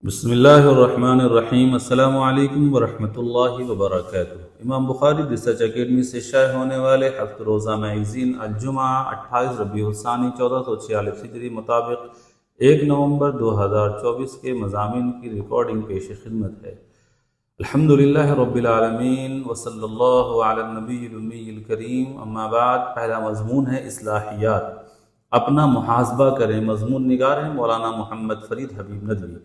بسم اللہ الرحمن الرحیم۔ السلام علیکم ورحمۃ اللہ وبرکاتہ۔ امام بخاری ریسرچ اکیڈمی سے شائع ہونے والے ہفت روزہ میگزین الجمعہ 28 ربیع الثانی 1446 ہجری مطابق 1 نومبر 2024 کے مضامین کی ریکارڈنگ پیش خدمت ہے۔ الحمدللہ رب العالمین وصلی اللہ علی النبی الامی الکریم، اما بعد۔ پہلا مضمون ہے اصلاحیات، اپنا محاسبہ کریں۔ مضمون نگار ہیں مولانا محمد فرید حبیب ندوی۔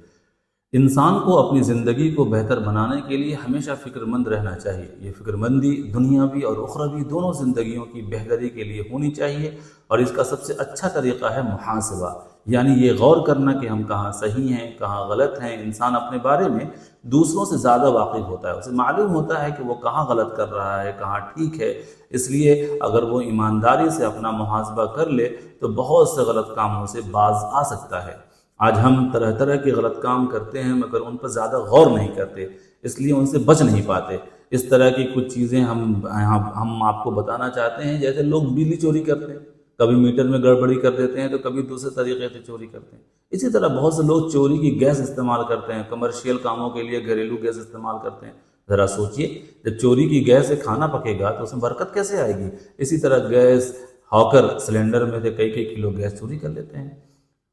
انسان کو اپنی زندگی کو بہتر بنانے کے لیے ہمیشہ فکر مند رہنا چاہیے۔ یہ فکر مندی دنیاوی اور اخروی دونوں زندگیوں کی بہتری کے لیے ہونی چاہیے، اور اس کا سب سے اچھا طریقہ ہے محاسبہ، یعنی یہ غور کرنا کہ ہم کہاں صحیح ہیں کہاں غلط ہیں۔ انسان اپنے بارے میں دوسروں سے زیادہ واقف ہوتا ہے، اسے معلوم ہوتا ہے کہ وہ کہاں غلط کر رہا ہے کہاں ٹھیک ہے۔ اس لیے اگر وہ ایمانداری سے اپنا محاسبہ کر لے تو بہت سے غلط کاموں سے باز آ سکتا ہے۔ آج ہم طرح طرح کے غلط کام کرتے ہیں مگر ان پر زیادہ غور نہیں کرتے، اس لیے ان سے بچ نہیں پاتے۔ اس طرح کی کچھ چیزیں ہم آپ کو بتانا چاہتے ہیں۔ جیسے لوگ بجلی چوری کرتے ہیں، کبھی میٹر میں گڑبڑی کر دیتے ہیں تو کبھی دوسرے طریقے سے چوری کرتے ہیں۔ اسی طرح بہت سے لوگ چوری کی گیس استعمال کرتے ہیں، کمرشیل کاموں کے لیے گھریلو گیس استعمال کرتے ہیں۔ ذرا سوچئے، جب چوری کی گیس سے کھانا پکے گا تو اس میں برکت کیسے آئے گی؟ اسی طرح گیس ہاکر سلنڈر میں سے کئی کلو گیس چوری کر لیتے ہیں۔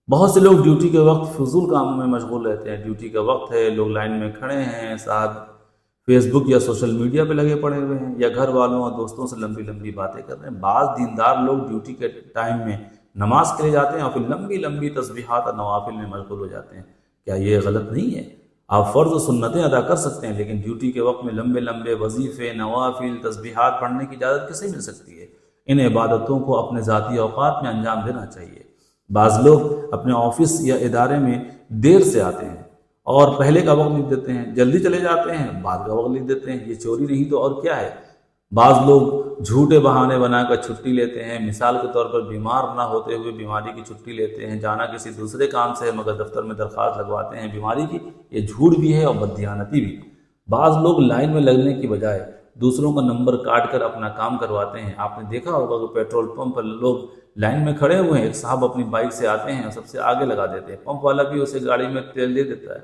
بہت سے لوگ ڈیوٹی کے وقت فضول کاموں میں مشغول رہتے ہیں۔ ڈیوٹی کا وقت ہے، لوگ لائن میں کھڑے ہیں، ساتھ فیس بک یا سوشل میڈیا پہ لگے پڑے ہوئے ہیں، یا گھر والوں اور دوستوں سے لمبی لمبی باتیں کر رہے ہیں۔ بعض دیندار لوگ ڈیوٹی کے ٹائم میں نماز کے لیے جاتے ہیں اور پھر لمبی لمبی تسبیحات اور نوافل میں مشغول ہو جاتے ہیں۔ کیا یہ غلط نہیں ہے؟ آپ فرض و سنتیں ادا کر سکتے ہیں، لیکن ڈیوٹی کے وقت میں لمبے لمبے وظیفے، نوافل، تسبیحات پڑھنے کی اجازت کیسے مل سکتی ہے؟ ان عبادتوں کو اپنے ذاتی اوقات میں انجام دینا چاہیے۔ بعض لوگ اپنے آفس یا ادارے میں دیر سے آتے ہیں اور پہلے کا وقت لکھ دیتے ہیں، جلدی چلے جاتے ہیں بعد کا وقت لکھ دیتے ہیں۔ یہ چوری نہیں تو اور کیا ہے؟ بعض لوگ جھوٹے بہانے بنا کر چھٹی لیتے ہیں، مثال کے طور پر بیمار نہ ہوتے ہوئے بیماری کی چھٹی لیتے ہیں۔ جانا کسی دوسرے کام سے ہے مگر دفتر میں درخواست لگواتے ہیں بیماری کی۔ یہ جھوٹ بھی ہے اور بددیانتی بھی۔ بعض لوگ لائن میں لگنے کی بجائے دوسروں کا نمبر کاٹ کر اپنا کام کرواتے ہیں۔ آپ نے دیکھا ہوگا کہ پیٹرول پمپ پر لوگ لائن میں کھڑے ہوئے ہیں، ایک صاحب اپنی بائک سے آتے ہیں اور سب سے آگے لگا دیتے ہیں، پمپ والا بھی اسے گاڑی میں تیل دے دیتا ہے۔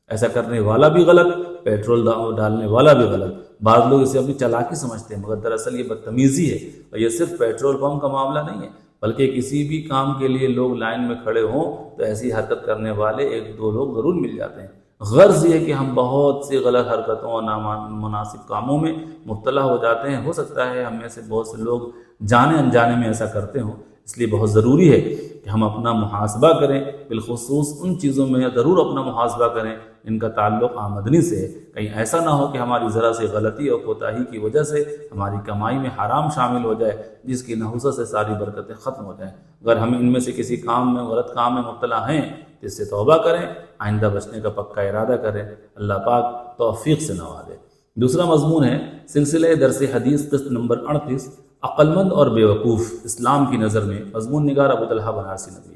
ایسا کرنے والا بھی غلط، پیٹرول ڈالنے والا بھی غلط۔ بعض لوگ اسے اپنی چالاکی سمجھتے ہیں مگر دراصل یہ بدتمیزی ہے، اور یہ صرف پیٹرول پمپ کا معاملہ نہیں ہے بلکہ کسی بھی کام کے لیے لوگ لائن میں کھڑے ہوں تو ایسی حرکت کرنے والے ایک دو لوگ ضرور مل جاتے ہیں۔ غرض یہ کہ ہم بہت سی غلط حرکتوں اور نامناسب کاموں میں مبتلا ہو جاتے ہیں۔ ہو سکتا ہے ہم میں سے بہت سے لوگ جانے انجانے میں ایسا کرتے ہوں، اس لیے بہت ضروری ہے کہ ہم اپنا محاسبہ کریں، بالخصوص ان چیزوں میں ضرور اپنا محاسبہ کریں ان کا تعلق آمدنی سے ہے۔ کہیں ایسا نہ ہو کہ ہماری ذرا سی غلطی اور کوتاہی کی وجہ سے ہماری کمائی میں حرام شامل ہو جائے، جس کی نحوست سے ساری برکتیں ختم ہو جائیں۔ اگر ہم ان میں سے کسی غلط کام میں مبتلا ہیں تو اس سے توبہ کریں، آئندہ بچنے کا پکا ارادہ کریں۔ اللہ پاک توفیق سے نوازے۔ دوسرا مضمون ہے سلسلہ درس حدیث قسط نمبر 38، عقل مند اور بیوقوف اسلام کی نظر میں۔ مضمون نگار ابو طلحہ بنارسی ندوی۔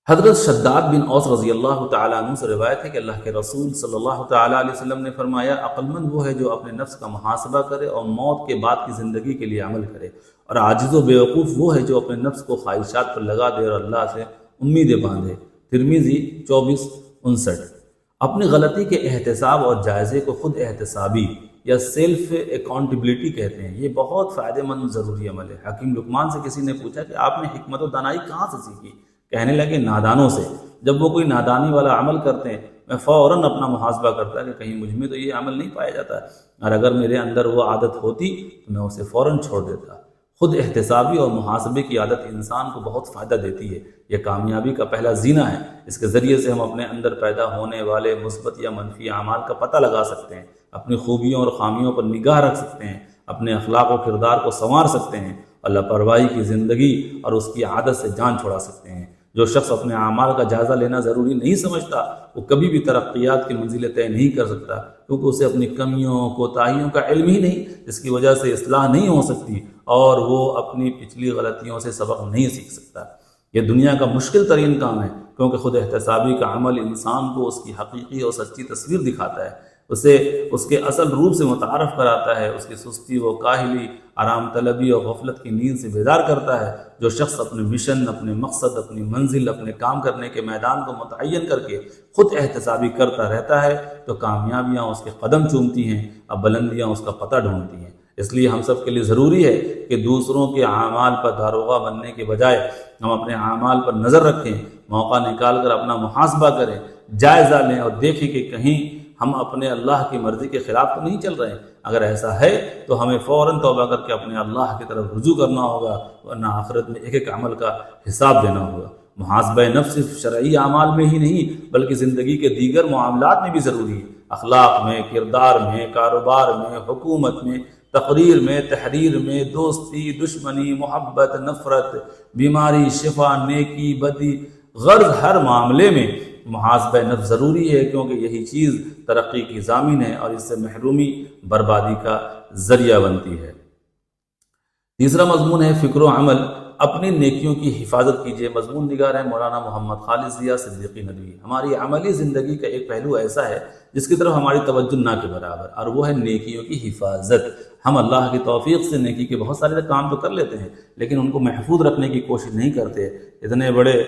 حضرت شداد بن اوس رضی اللہ تعالیٰ عنہ سے روایت ہے کہ اللہ کے رسول صلی اللہ تعالیٰ علیہ وسلم نے فرمایا، عقل مند وہ ہے جو اپنے نفس کا محاسبہ کرے اور موت کے بعد کی زندگی کے لیے عمل کرے، اور عاجز و بیوقوف وہ ہے جو اپنے نفس کو خواہشات پر لگا دے اور اللہ سے امیدیں باندھے۔ ترمذی 2459۔ اپنی غلطی کے احتساب اور جائزے کو خود احتسابی یا سیلف اکاؤنٹیبلٹی کہتے ہیں۔ یہ بہت فائدہ مند ضروری عمل ہے۔ حکیم لقمان سے کسی نے پوچھا کہ آپ نے حکمت و دانائی کہاں سے سیکھی؟ کہنے لگے نادانوں سے۔ جب وہ کوئی نادانی والا عمل کرتے ہیں میں فوراً اپنا محاسبہ کرتا کہ کہیں مجھ میں تو یہ عمل نہیں پایا جاتا، اور اگر میرے اندر وہ عادت ہوتی تو میں اسے فوراً چھوڑ دیتا۔ خود احتسابی اور محاسبے کی عادت انسان کو بہت فائدہ دیتی ہے۔ یہ کامیابی کا پہلا زینہ ہے۔ اس کے ذریعے سے ہم اپنے اندر پیدا ہونے والے مثبت یا منفی اعمال کا پتہ لگا سکتے ہیں، اپنی خوبیوں اور خامیوں پر نگاہ رکھ سکتے ہیں، اپنے اخلاق و کردار کو سنوار سکتے ہیں، اور لاپرواہی کی زندگی اور اس کی عادت سے جان چھڑا سکتے ہیں۔ جو شخص اپنے اعمال کا جائزہ لینا ضروری نہیں سمجھتا وہ کبھی بھی ترقیات کی منزلیں طے نہیں کر سکتا، کیونکہ اسے اپنی کمیوں کوتاہیوں کا علم ہی نہیں، جس کی وجہ سے اصلاح نہیں ہو سکتی اور وہ اپنی پچھلی غلطیوں سے سبق نہیں سیکھ سکتا۔ یہ دنیا کا مشکل ترین کام ہے، کیونکہ خود احتسابی کا عمل انسان کو اس کی حقیقی اور سچی تصویر دکھاتا ہے۔ اسے اس کے اصل روپ سے متعارف کراتا ہے، اس کی سستی و کاہلی، آرام طلبی اور غفلت کی نیند سے بیدار کرتا ہے۔ جو شخص اپنے مشن، اپنے مقصد، اپنی منزل، اپنے کام کرنے کے میدان کو متعین کر کے خود احتسابی کرتا رہتا ہے تو کامیابیاں اس کے قدم چومتی ہیں اور بلندیاں اس کا پتہ ڈھونڈتی ہیں۔ اس لیے ہم سب کے لیے ضروری ہے کہ دوسروں کے اعمال پر داروغہ بننے کے بجائے ہم اپنے اعمال پر نظر رکھیں، موقع نکال کر اپنا محاسبہ کریں، جائزہ لیں اور دیکھیں کہ کہیں ہم اپنے اللہ کی مرضی کے خلاف تو نہیں چل رہے ہیں۔ اگر ایسا ہے تو ہمیں فوراً توبہ کر کے اپنے اللہ کی طرف رجوع کرنا ہوگا، ورنہ آخرت میں ایک ایک عمل کا حساب دینا ہوگا۔ محاسبہ نفس صرف شرعی اعمال میں ہی نہیں بلکہ زندگی کے دیگر معاملات میں بھی ضروری ہے، اخلاق میں، کردار میں، کاروبار میں، حکومت میں، تقریر میں، تحریر میں، دوستی، دشمنی، محبت، نفرت، بیماری، شفا، نیکی، بدی، غرض ہر معاملے میں محاسبہ نفس ضروری ہے، کیونکہ یہی چیز ترقی کی ضامن ہے اور اس سے محرومی بربادی کا ذریعہ بنتی ہے۔ تیسرا مضمون ہے فکر و عمل، اپنی نیکیوں کی حفاظت کیجیے۔ مضمون نگار ہے مولانا محمد خالد ضیاء صدیقی ندوی۔ ہماری عملی زندگی کا ایک پہلو ایسا ہے جس کی طرف ہماری توجہ نہ کے برابر، اور وہ ہے نیکیوں کی حفاظت۔ ہم اللہ کی توفیق سے نیکی کے بہت سارے کام تو کر لیتے ہیں لیکن ان کو محفوظ رکھنے کی کوشش نہیں کرتے۔ اتنے بڑے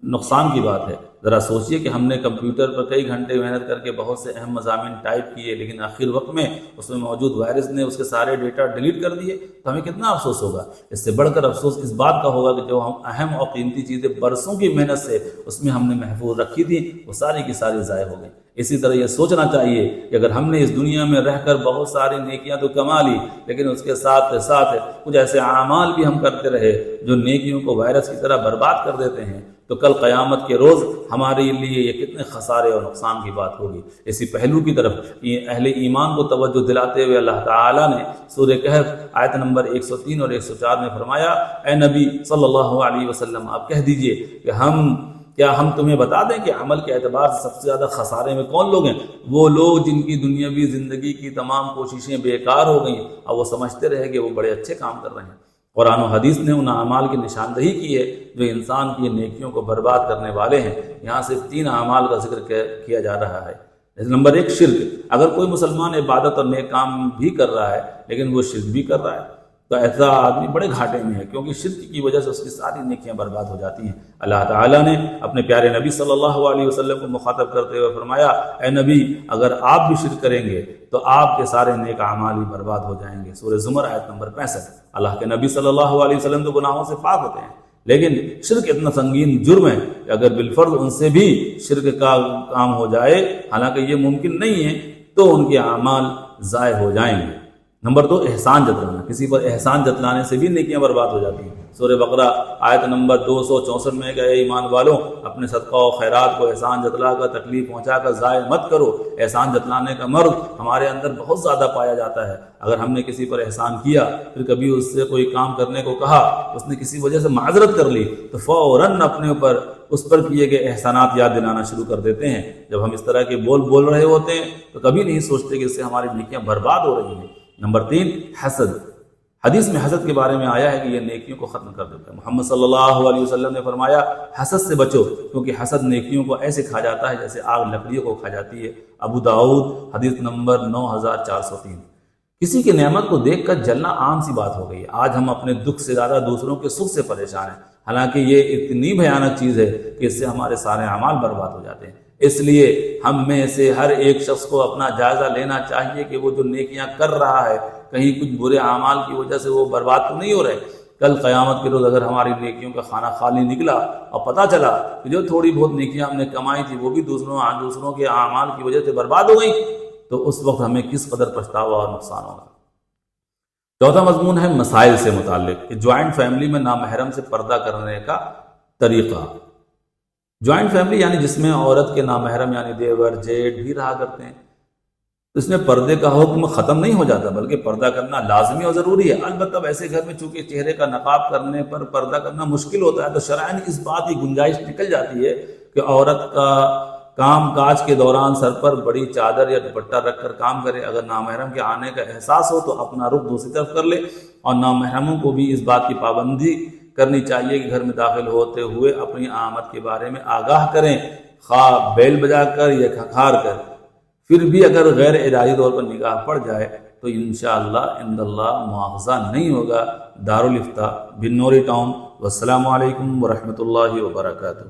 نقصان کی بات ہے۔ ذرا سوچئے کہ ہم نے کمپیوٹر پر کئی گھنٹے محنت کر کے بہت سے اہم مضامین ٹائپ کیے لیکن آخر وقت میں اس میں موجود وائرس نے اس کے سارے ڈیٹا ڈیلیٹ کر دیے تو ہمیں کتنا افسوس ہوگا۔ اس سے بڑھ کر افسوس اس بات کا ہوگا کہ جو ہم اہم اور قیمتی چیزیں برسوں کی محنت سے اس میں ہم نے محفوظ رکھی تھی وہ ساری کی ساری ضائع ہو گئی۔ اسی طرح یہ سوچنا چاہیے کہ اگر ہم نے اس دنیا میں رہ کر بہت ساری نیکیاں تو کما لی لیکن اس کے ساتھ ساتھ کچھ ایسے اعمال بھی ہم کرتے رہے جو نیکیوں کو وائرس کی طرح برباد کر دیتے ہیں تو کل قیامت کے روز ہمارے لیے یہ کتنے خسارے اور نقصان کی بات ہوگی۔ اسی پہلو کی طرف اہل ایمان کو توجہ دلاتے ہوئے اللہ تعالیٰ نے سورہ کہف آیت نمبر 103 اور 104 میں فرمایا، اے نبی صلی اللہ علیہ وسلم آپ کہہ دیجئے کہ کیا ہم تمہیں بتا دیں کہ عمل کے اعتبار سے سب سے زیادہ خسارے میں کون لوگ ہیں؟ وہ لوگ جن کی دنیاوی زندگی کی تمام کوششیں بیکار ہو گئیں اور وہ سمجھتے رہے کہ وہ بڑے اچھے کام کر رہے ہیں۔ قرآن و حدیث نے ان اعمال کی نشاندہی کی ہے جو انسان کی نیکیوں کو برباد کرنے والے ہیں۔ یہاں صرف 3 اعمال کا ذکر کیا جا رہا ہے۔ نمبر 1 شرک۔ اگر کوئی مسلمان عبادت اور نیک کام بھی کر رہا ہے لیکن وہ شرک بھی کر رہا ہے تو ایسا آدمی بڑے گھاٹے میں ہے، کیونکہ شرک کی وجہ سے اس کی ساری نیکیاں برباد ہو جاتی ہیں۔ اللہ تعالیٰ نے اپنے پیارے نبی صلی اللہ علیہ وسلم کو مخاطب کرتے ہوئے فرمایا، اے نبی اگر آپ بھی شرک کریں گے تو آپ کے سارے نیک اعمال بھی برباد ہو جائیں گے۔ سورہ زمر آیت نمبر 65۔ اللہ کے نبی صلی اللہ علیہ وسلم تو گناہوں سے پاک ہوتے ہیں لیکن شرک اتنا سنگین جرم ہے کہ اگر بالفرض ان سے بھی شرک کا کام ہو جائے، حالانکہ یہ ممکن نہیں ہے، تو ان کے اعمال ضائع ہو جائیں گے۔ نمبر 2 احسان جتلانا۔ کسی پر احسان جتلانے سے بھی نیکیاں برباد ہو جاتی ہیں۔ سورہ بقرہ آیت نمبر 264 میں کہ اے ایمان والوں اپنے صدقہ و خیرات کو احسان جتلا کر، تکلیف پہنچا کر ضائع مت کرو۔ احسان جتلانے کا مرض ہمارے اندر بہت زیادہ پایا جاتا ہے۔ اگر ہم نے کسی پر احسان کیا پھر کبھی اس سے کوئی کام کرنے کو کہا، اس نے کسی وجہ سے معذرت کر لی تو فوراً اپنے اوپر اس پر کیے گئے احسانات یاد دلانا شروع کر دیتے ہیں۔ جب ہم اس طرح کے بول رہے ہوتے ہیں تو کبھی نہیں سوچتے کہ اس سے ہماری نیکیاں برباد ہو رہی ہیں۔ نمبر 3 حسد۔ حدیث میں حسد کے بارے میں آیا ہے کہ یہ نیکیوں کو ختم کر دیتا ہے۔ محمد صلی اللہ علیہ وسلم نے فرمایا، حسد سے بچو کیونکہ حسد نیکیوں کو ایسے کھا جاتا ہے جیسے آگ لکڑیوں کو کھا جاتی ہے۔ ابو داؤد حدیث نمبر 9403۔ کسی کی نعمت کو دیکھ کر جلنا عام سی بات ہو گئی ہے۔ آج ہم اپنے دکھ سے زیادہ دوسروں کے سکھ سے پریشان ہیں، حالانکہ یہ اتنی بھیانک چیز ہے کہ اس سے ہمارے سارے اعمال برباد ہو جاتے ہیں۔ اس لیے ہم میں سے ہر ایک شخص کو اپنا جائزہ لینا چاہیے کہ وہ جو نیکیاں کر رہا ہے کہیں کچھ برے اعمال کی وجہ سے وہ برباد تو نہیں ہو رہے۔ کل قیامت کے روز اگر ہماری نیکیوں کا خانہ خالی نکلا اور پتہ چلا کہ جو تھوڑی بہت نیکیاں ہم نے کمائی تھی وہ بھی دوسروں کے اعمال کی وجہ سے برباد ہو گئی تو اس وقت ہمیں کس قدر پچھتاوا اور نقصان ہوگا۔ چوتھا مضمون ہے مسائل سے متعلق کہ جوائنٹ فیملی میں نامحرم سے پردہ کرنے کا طریقہ۔ جوائنٹ فیملی یعنی جس میں عورت کے نامحرم یعنی دیور جیٹھ بھی رہا کرتے ہیں، اس میں پردے کا حکم ختم نہیں ہو جاتا بلکہ پردہ کرنا لازمی اور ضروری ہے۔ البتہ ویسے گھر میں چونکہ چہرے کا نقاب کرنے پر پردہ کرنا مشکل ہوتا ہے تو شرعاً اس بات کی گنجائش نکل جاتی ہے کہ عورت کا کام کاج کے دوران سر پر بڑی چادر یا دوپٹہ رکھ کر کام کرے۔ اگر نامحرم کے آنے کا احساس ہو تو اپنا رخ دوسری طرف کر لے، اور نامحرموں کو بھی اس بات کی پابندی کرنی چاہیے کہ گھر میں داخل ہوتے ہوئے اپنی آمد کے بارے میں آگاہ کریں، خواہ بیل بجا کر یا کھنکھار کر۔ پھر بھی اگر غیر ارادی طور پر نکاح پڑ جائے تو انشاءاللہ عند اللہ مواخذہ نہیں ہوگا۔ دارالافتاء بن نوری ٹاؤن۔ والسلام علیکم ورحمۃ اللہ وبرکاتہ۔